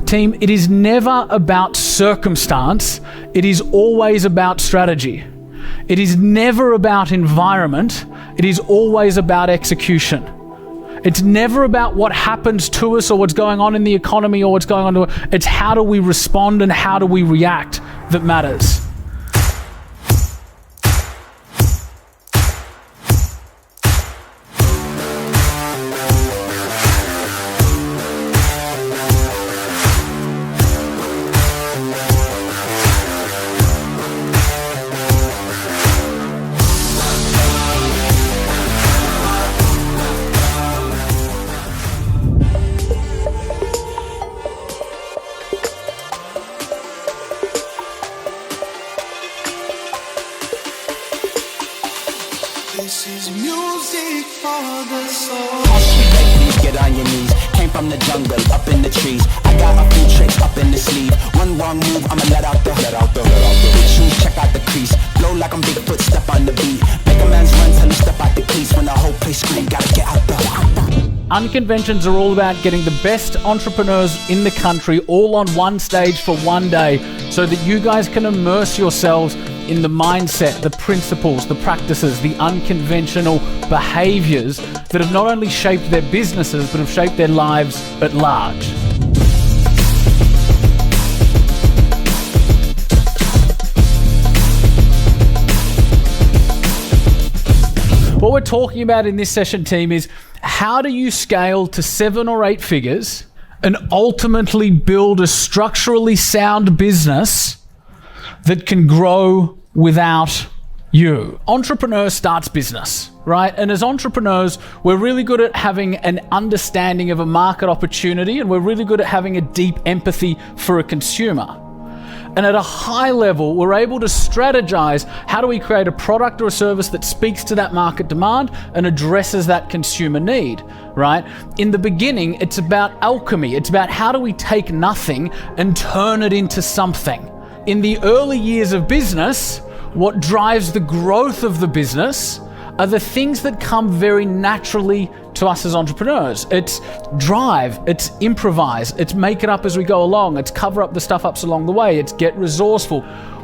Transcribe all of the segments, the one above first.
Team, it is never about circumstance. It is always about strategy. It is never about environment. It is always about execution. It's never about what happens to us or what's going on in the economy or what's going on. It's how do we respond and how do we react that matters. This is music for the soul. Please get on your knees. Came from the jungle, up in the trees. I got a few tricks up in the sleeve. One wrong move, I'ma let out the big shoes, check out the crease. Blow like I'm Bigfoot, step on the beat. Make a man's run till he step out the crease. When the whole place scream, gotta get out the. Unconventions are all about getting the best entrepreneurs in the country all on one stage for one day so that you guys can immerse yourselves in the mindset, the principles, the practices, the unconventional behaviors that have not only shaped their businesses but have shaped their lives at large. What we're talking about in this session, team, is how do you scale to 7 or 8 figures and ultimately build a structurally sound business that can grow without you. Entrepreneur starts business, right? And as entrepreneurs, we're really good at having an understanding of a market opportunity, and we're really good at having a deep empathy for a consumer. And at a high level, we're able to strategize how do we create a product or a service that speaks to that market demand and addresses that consumer need, right? In the beginning, it's about alchemy. It's about how do we take nothing and turn it into something. In the early years of business, what drives the growth of the business are the things that come very naturally to us as entrepreneurs. It's drive, it's improvise, it's make it up as we go along, it's cover up the stuff ups along the way, it's get resourceful.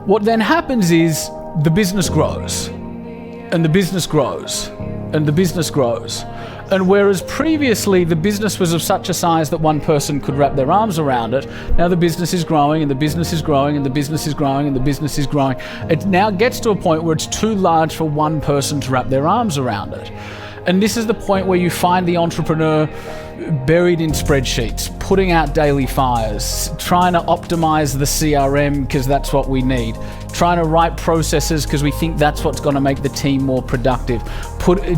What then happens is the business grows, and the business grows, and the business grows. And whereas previously the business was of such a size that one person could wrap their arms around it, now the business is growing and the business is growing and the business is growing and the business is growing. It now gets to a point where it's too large for one person to wrap their arms around it. And this is the point where you find the entrepreneur buried in spreadsheets, putting out daily fires, trying to optimize the CRM because that's what we need, trying to write processes because we think that's what's going to make the team more productive,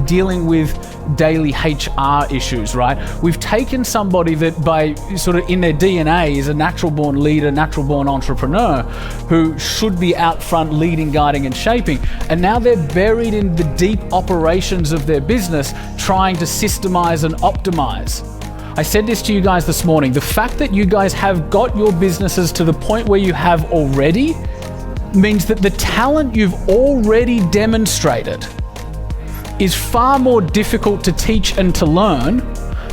dealing with daily HR issues, right? We've taken somebody that by sort of in their DNA is a natural born leader, natural born entrepreneur who should be out front leading, guiding and shaping, and now they're buried in the deep operations of their business trying to systemize and optimize. I said this to you guys this morning, the fact that you guys have got your businesses to the point where you have already means that the talent you've already demonstrated is far more difficult to teach and to learn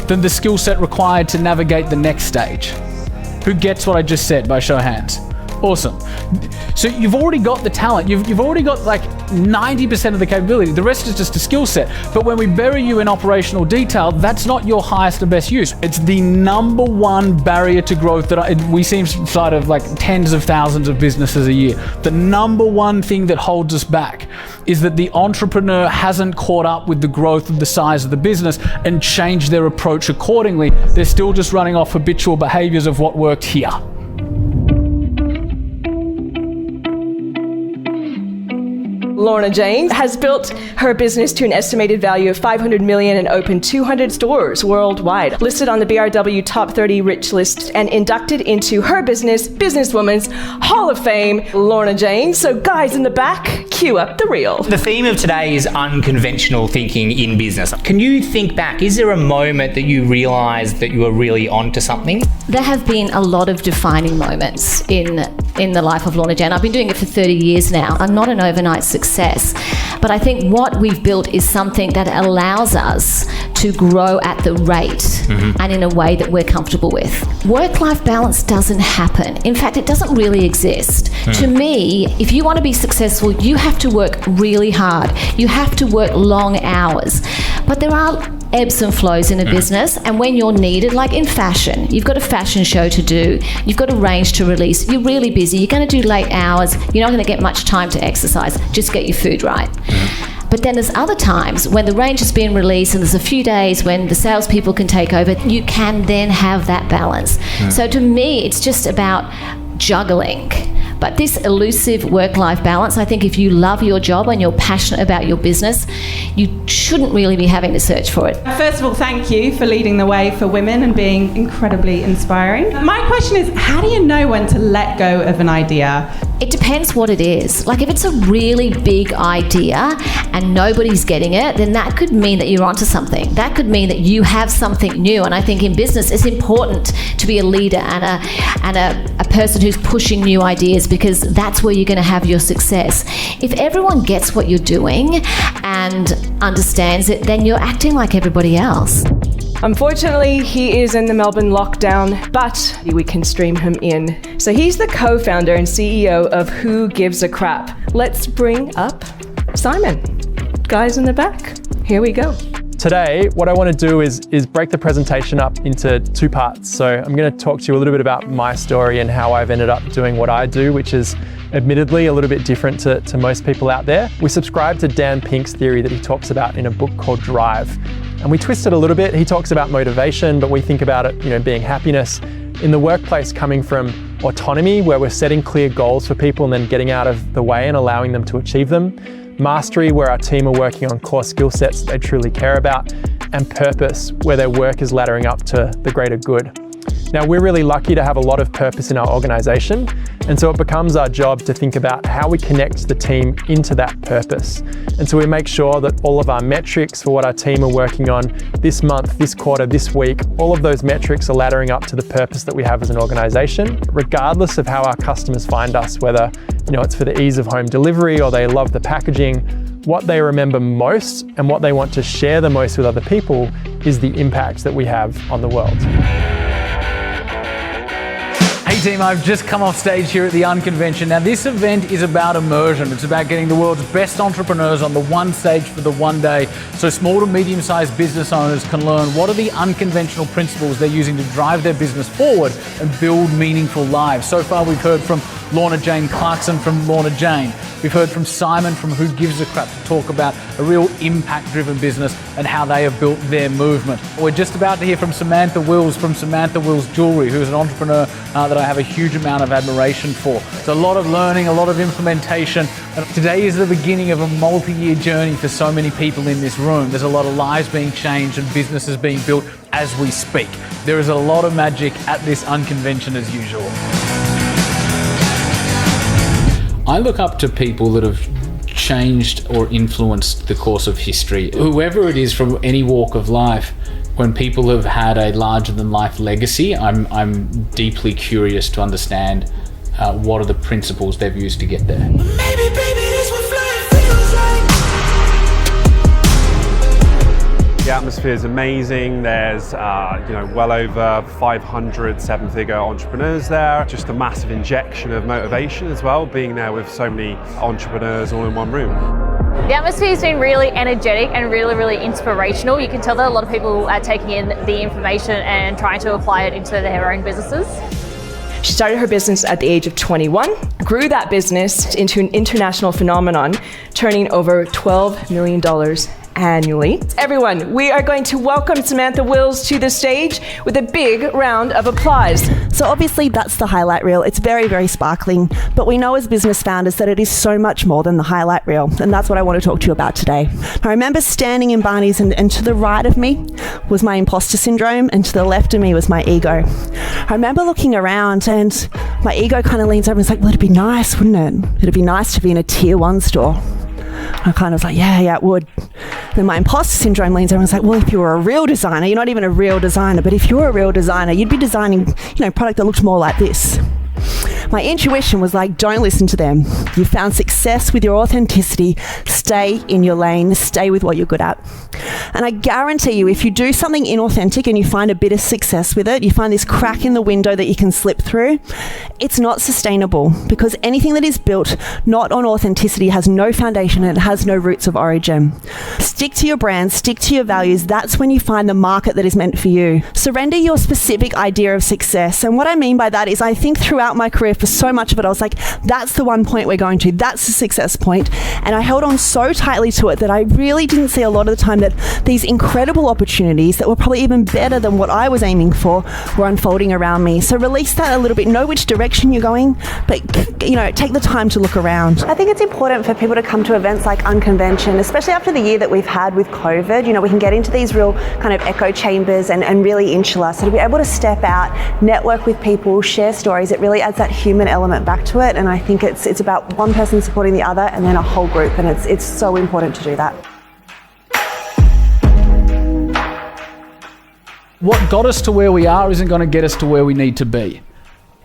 than the skill set required to navigate the next stage. Who gets what I just said by show of hands? Awesome. So you've already got the talent. You've already got like 90% of the capability. The rest is just a skill set. But when we bury you in operational detail, that's not your highest and best use. It's the number one barrier to growth that we see inside of like tens of thousands of businesses a year. The number one thing that holds us back is that the entrepreneur hasn't caught up with the growth of the size of the business and changed their approach accordingly. They're still just running off habitual behaviors of what worked here. Lorna Jane has built her business to an estimated value of $500 million and opened 200 stores worldwide. Listed on the BRW Top 30 Rich List and inducted into her Businesswoman's Hall of Fame, Lorna Jane. So guys in the back, cue up the reel. The theme of today is unconventional thinking in business. Can you think back? Is there a moment that you realised that you were really onto something? There have been a lot of defining moments in the life of Lorna Jane. I've been doing it for 30 years now. I'm not an overnight success, but I think what we've built is something that allows us to grow at the rate and in a way that we're comfortable with. Work-life balance doesn't happen. In fact, it doesn't really exist. To me, if you want to be successful, you have to work really hard. You have to work long hours. But there are ebbs and flows in a business, and when you're needed, like in fashion, you've got a fashion show to do, you've got a range to release, you're really busy, you're going to do late hours, you're not going to get much time to exercise, just get your food right. But then there's other times when the range has been released and there's a few days when the salespeople can take over, you can then have that balance. So to me, it's just about juggling. But this elusive work-life balance, I think if you love your job and you're passionate about your business, you shouldn't really be having to search for it. First of all, thank you for leading the way for women and being incredibly inspiring. My question is, how do you know when to let go of an idea? It depends what it is. Like if it's a really big idea and nobody's getting it, then that could mean that you're onto something. That could mean that you have something new. And I think in business, it's important to be a leader and a person who's pushing new ideas, because that's where you're going to have your success. If everyone gets what you're doing and understands it, then you're acting like everybody else. Unfortunately, he is in the Melbourne lockdown, but we can stream him in. So he's the co-founder and CEO of Who Gives a Crap. Let's bring up Simon. Guys in the back, here we go. Today, what I want to do is break the presentation up into two parts. So I'm going to talk to you a little bit about my story and how I've ended up doing what I do, which is admittedly a little bit different to most people out there. We subscribe to Dan Pink's theory that he talks about in a book called Drive. And we twist it a little bit. He talks about motivation, but we think about it, being happiness. In the workplace, coming from autonomy, where we're setting clear goals for people and then getting out of the way and allowing them to achieve them. Mastery, where our team are working on core skill sets that they truly care about. And purpose, where their work is laddering up to the greater good. Now, we're really lucky to have a lot of purpose in our organization, and so it becomes our job to think about how we connect the team into that purpose. And so we make sure that all of our metrics for what our team are working on this month, this quarter, this week, all of those metrics are laddering up to the purpose that we have as an organization, regardless of how our customers find us, whether it's for the ease of home delivery or they love the packaging. What they remember most and what they want to share the most with other people is the impact that we have on the world. Hey team, I've just come off stage here at the Unconvention. Now this event is about immersion. It's about getting the world's best entrepreneurs on the one stage for the one day, so small to medium-sized business owners can learn what are the unconventional principles they're using to drive their business forward and build meaningful lives. So far we've heard from Lorna Jane Clarkson from Lorna Jane. We've heard from Simon from Who Gives a Crap to talk about a real impact-driven business and how they have built their movement. We're just about to hear from Samantha Wills from Samantha Wills Jewellery, who's an entrepreneur that I have a huge amount of admiration for. It's a lot of learning, a lot of implementation. And today is the beginning of a multi-year journey for so many people in this room. There's a lot of lives being changed and businesses being built as we speak. There is a lot of magic at this Unconvention as usual. I look up to people that have changed or influenced the course of history. Whoever it is from any walk of life, when people have had a larger-than-life legacy, I'm deeply curious to understand what are the principles they've used to get there. Maybe, baby, this what flying feels like. The atmosphere is amazing. There's well over 500 seven-figure entrepreneurs there. Just a massive injection of motivation as well, being there with so many entrepreneurs all in one room. The atmosphere has been really energetic and really, really inspirational. You can tell that a lot of people are taking in the information and trying to apply it into their own businesses. She started her business at the age of 21, grew that business into an international phenomenon, turning over $12 million annually. Everyone, we are going to welcome Samantha Wills to the stage with a big round of applause. So obviously that's the highlight reel. It's very, very sparkling, but we know as business founders that it is so much more than the highlight reel, and that's what I want to talk to you about today. I remember standing in Barney's and to the right of me was my imposter syndrome and to the left of me was my ego. I remember looking around and my ego kind of leans over and is like, well, it'd be nice, wouldn't it? It'd be nice to be in a tier 1 store. I kind of was like, yeah, it would. Then my imposter syndrome leans over and was like, well, if you were a real designer, you're not even a real designer, but if you were a real designer, you'd be designing, product that looked more like this. My intuition was like, don't listen to them. You found success with your authenticity. Stay in your lane. Stay with what you're good at. And I guarantee you, if you do something inauthentic and you find a bit of success with it, you find this crack in the window that you can slip through, it's not sustainable, because anything that is built not on authenticity has no foundation and it has no roots of origin. Stick to your brand, stick to your values. That's when you find the market that is meant for you. Surrender your specific idea of success. And what I mean by that is, I think throughout my career, for so much of it, I was like, that's the one point we're going to, that's the success point. And I held on so tightly to it that I really didn't see a lot of the time that these incredible opportunities that were probably even better than what I was aiming for were unfolding around me. So release that a little bit, know which direction you're going, but take the time to look around. I think it's important for people to come to events like Unconvention, especially after the year that we've had with COVID. We can get into these real kind of echo chambers and really insular. So to be able to step out, network with people, share stories, it really adds that human element back to it. And I think it's about one person supporting the other and then a whole group. And it's so important to do that. What got us to where we are isn't going to get us to where we need to be.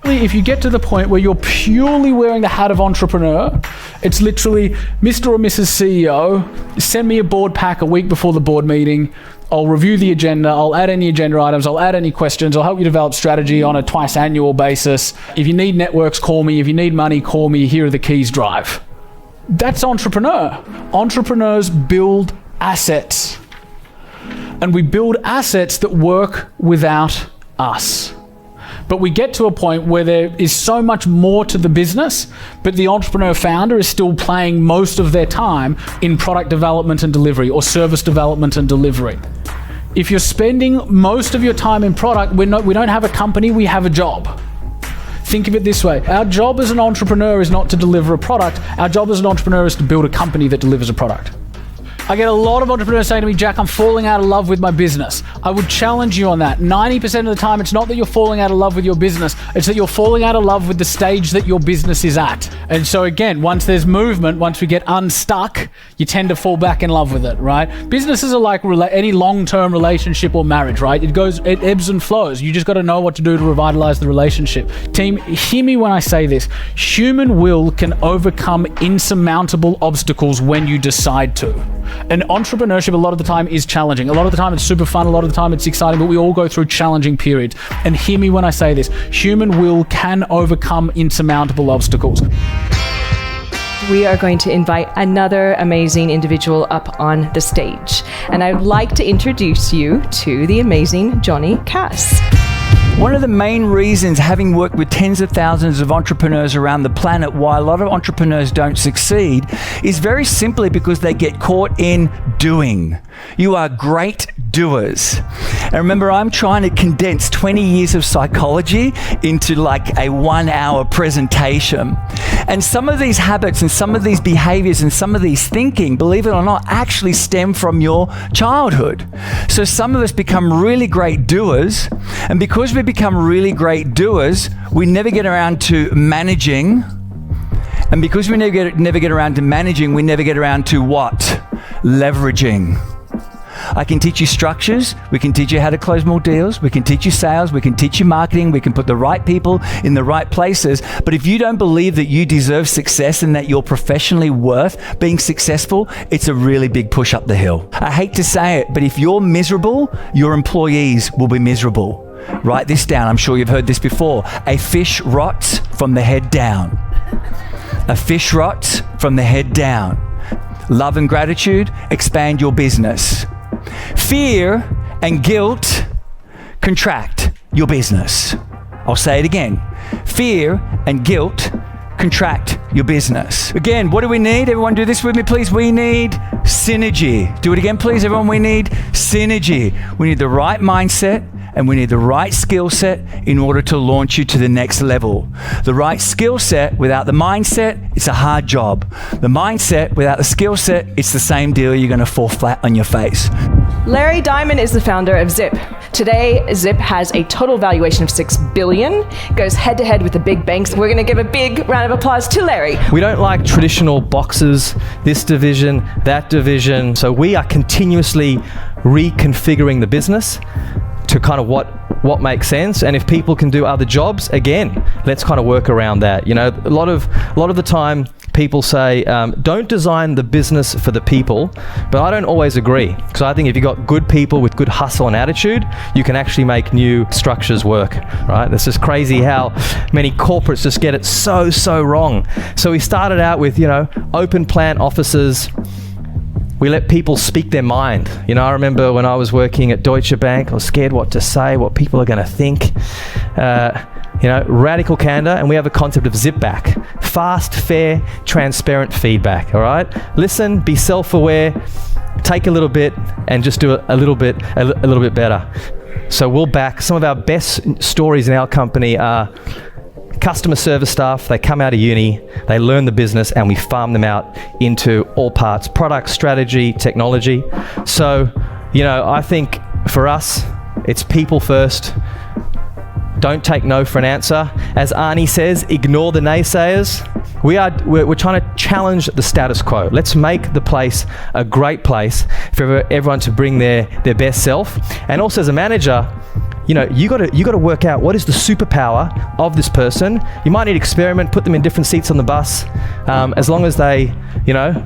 If you get to the point where you're purely wearing the hat of entrepreneur, it's literally Mr. or Mrs. CEO, send me a board pack a week before the board meeting. I'll review the agenda. I'll add any agenda items. I'll add any questions. I'll help you develop strategy on a twice annual basis. If you need networks, call me. If you need money, call me. Here are the keys, drive. That's entrepreneur. Entrepreneurs build assets. And we build assets that work without us. But we get to a point where there is so much more to the business, but the entrepreneur founder is still playing most of their time in product development and delivery, or service development and delivery. If you're spending most of your time in product, we don't have a company, we have a job. Think of it this way. Our job as an entrepreneur is not to deliver a product. Our job as an entrepreneur is to build a company that delivers a product. I get a lot of entrepreneurs saying to me, Jack, I'm falling out of love with my business. I would challenge you on that. 90% of the time, it's not that you're falling out of love with your business. It's that you're falling out of love with the stage that your business is at. And so again, once there's movement, once we get unstuck, you tend to fall back in love with it, right? Businesses are like any long-term relationship or marriage, right? It ebbs and flows. You just got to know what to do to revitalize the relationship. Team, hear me when I say this. Human will can overcome insurmountable obstacles when you decide to. And entrepreneurship a lot of the time is challenging. A lot of the time it's super fun, a lot of the time it's exciting, but we all go through challenging periods. And hear me when I say this, human will can overcome insurmountable obstacles. We are going to invite another amazing individual up on the stage. And I'd like to introduce you to the amazing Johnny Cass. One of the main reasons, having worked with tens of thousands of entrepreneurs around the planet, why a lot of entrepreneurs don't succeed is very simply because they get caught in doing. You are great doers. And remember, I'm trying to condense 20 years of psychology into like a 1-hour presentation. And some of these habits and some of these behaviors and some of these thinking, believe it or not, actually stem from your childhood. So some of us become really great doers, and because we become really great doers, we never get around to managing. And because we never get around to managing, we never get around to what? Leveraging. I can teach you structures, we can teach you how to close more deals, we can teach you sales, we can teach you marketing, we can put the right people in the right places. But if you don't believe that you deserve success and that you're professionally worth being successful, it's a really big push up the hill. I hate to say it, but if you're miserable, your employees will be miserable. Write this down, I'm sure you've heard this before. A fish rots from the head down. A fish rots from the head down. Love and gratitude expand your business. Fear and guilt contract your business. I'll say it again. Fear and guilt contract your business. Again, what do we need? Everyone do this with me, please. We need synergy. Do it again, please, everyone. We need synergy. We need the right mindset and we need the right skill set in order to launch you to the next level. The right skill set without the mindset, it's a hard job. The mindset without the skill set, it's the same deal. You're going to fall flat on your face. Larry Diamond is the founder of Zip. Today, Zip has a total valuation of $6 billion, goes head to head with the big banks. We're going to give a big round of applause to Larry. We don't like traditional boxes, this division, that division. So we are continuously reconfiguring the business to kind of what makes sense. And if people can do other jobs, again, let's kind of work around that. You know, a lot of the time, people say, don't design the business for the people, but I don't always agree. Because I think if you've got good people with good hustle and attitude, you can actually make new structures work, right? It's just crazy how many corporates just get it so wrong. So we started out with, open plan offices. We let people speak their mind. I remember when I was working at Deutsche Bank, I was scared what to say, what people are going to think. Radical candor, and we have a concept of zip back. Fast, fair, transparent feedback, all right? Listen, be self-aware, take a little bit, and just do it a little bit better. So we'll back. Some of our best stories in our company are customer service staff. They come out of uni, they learn the business, and we farm them out into all parts: product, strategy, technology. So, I think for us, it's people first. Don't take no for an answer. As Arnie says, ignore the naysayers. We're trying to challenge the status quo. Let's make the place a great place for everyone to bring their best self. And also as a manager, you got to work out what is the superpower of this person. You might need to experiment, put them in different seats on the bus, as long as they,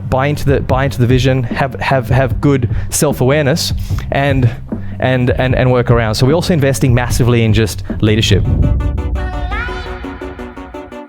buy into the vision, have good self-awareness, and work around. So we're also investing massively in just leadership.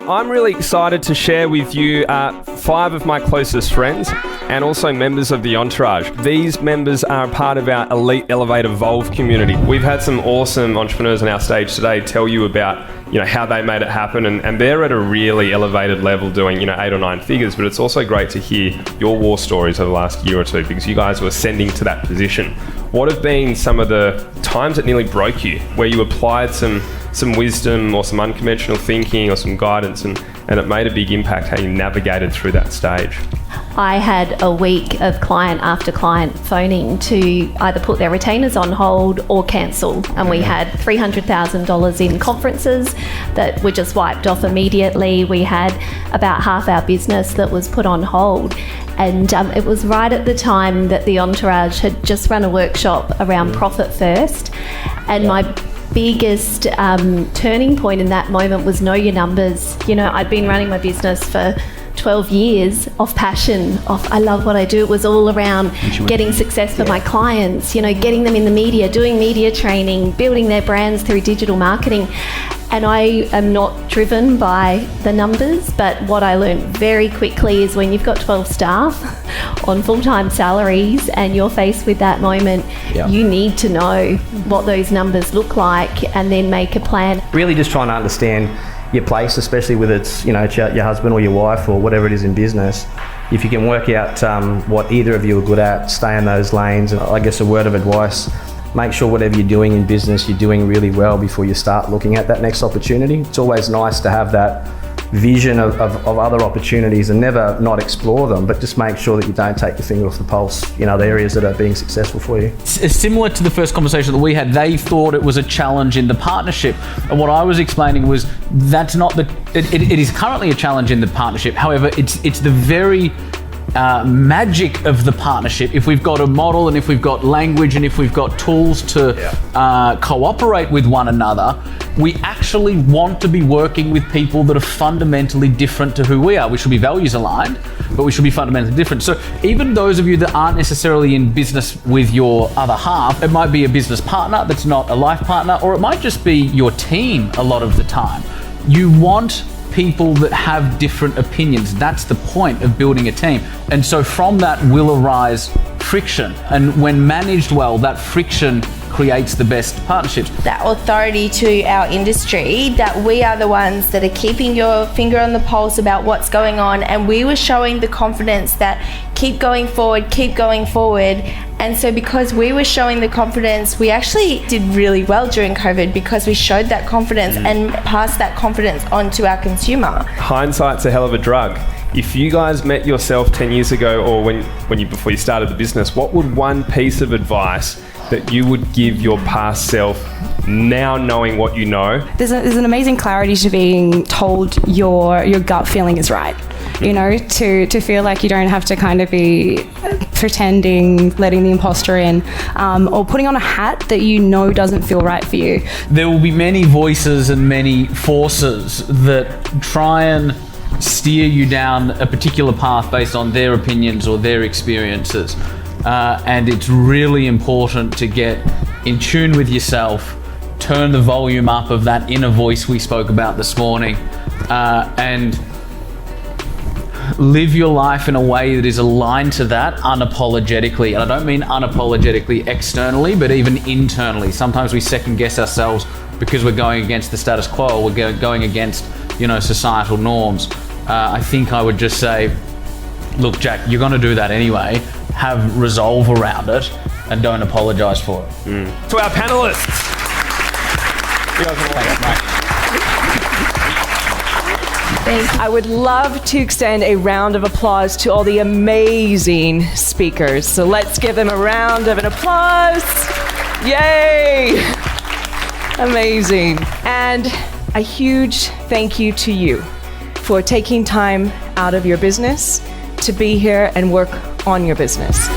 I'm really excited to share with you 5 of my closest friends and also members of the Entourage. These members are a part of our Elite Elevate Evolve community. We've had some awesome entrepreneurs on our stage today tell you about how they made it happen, and they're at a really elevated level doing 8 or 9 figures. But it's also great to hear your war stories over the last year or two, because you guys were ascending to that position. What have been some of the times that nearly broke you, where you applied some wisdom or some unconventional thinking or some guidance, and it made a big impact how you navigated through that stage? I had a week of client after client phoning to either put their retainers on hold or cancel. And we had $300,000 in conferences that were just wiped off immediately. We had about half our business that was put on hold. And it was right at the time that the Entourage had just run a workshop around profit first. And my biggest turning point in that moment was know your numbers. I'd been running my business for 12 years of passion, I love what I do. It was all around getting success for my clients, getting them in the media, doing media training, building their brands through digital marketing. And I am not driven by the numbers, but what I learned very quickly is when you've got 12 staff on full-time salaries and you're faced with that moment, you need to know what those numbers look like and then make a plan. Really just trying to understand your place, especially with it's your husband or your wife or whatever it is in business. If you can work out what either of you are good at, stay in those lanes. And I guess a word of advice, make sure whatever you're doing in business, you're doing really well before you start looking at that next opportunity. It's always nice to have that vision of other opportunities and never not explore them, but just make sure that you don't take your finger off the pulse, the areas that are being successful for you. It's similar to the first conversation that we had. They thought it was a challenge in the partnership. And what I was explaining was that's not it is currently a challenge in the partnership. However, it's the very magic of the partnership. If we've got a model and if we've got language and if we've got tools to cooperate with one another, we actually want to be working with people that are fundamentally different to who we are. We should be values aligned, but we should be fundamentally different. So even those of you that aren't necessarily in business with your other half, it might be a business partner that's not a life partner, or it might just be your team a lot of the time. You want people that have different opinions. That's the point of building a team. And so from that will arise friction. And when managed well, that friction creates the best partnerships. That authority to our industry, that we are the ones that are keeping your finger on the pulse about what's going on, and we were showing the confidence that keep going forward. And so because we were showing the confidence, we actually did really well during COVID because we showed that confidence and passed that confidence on to our consumer. Hindsight's a hell of a drug. If you guys met yourself 10 years ago or before you started the business, what would one piece of advice that you would give your past self now knowing what you know? There's an amazing clarity to being told your gut feeling is right. To feel like you don't have to kind of be pretending, letting the imposter in, or putting on a hat that doesn't feel right for you. There will be many voices and many forces that try and steer you down a particular path based on their opinions or their experiences. And it's really important to get in tune with yourself, turn the volume up of that inner voice we spoke about this morning, and live your life in a way that is aligned to that unapologetically. And I don't mean unapologetically externally, but even internally. Sometimes we second guess ourselves because we're going against the status quo, we're going against, societal norms. I think I would just say, look, Jack, you're going to do that anyway. Have resolve around it and don't apologize for it. To our panelists. I would love to extend a round of applause to all the amazing speakers. So let's give them a round of an applause. Yay! Amazing. And a huge thank you to you for taking time out of your business to be here and work on your business.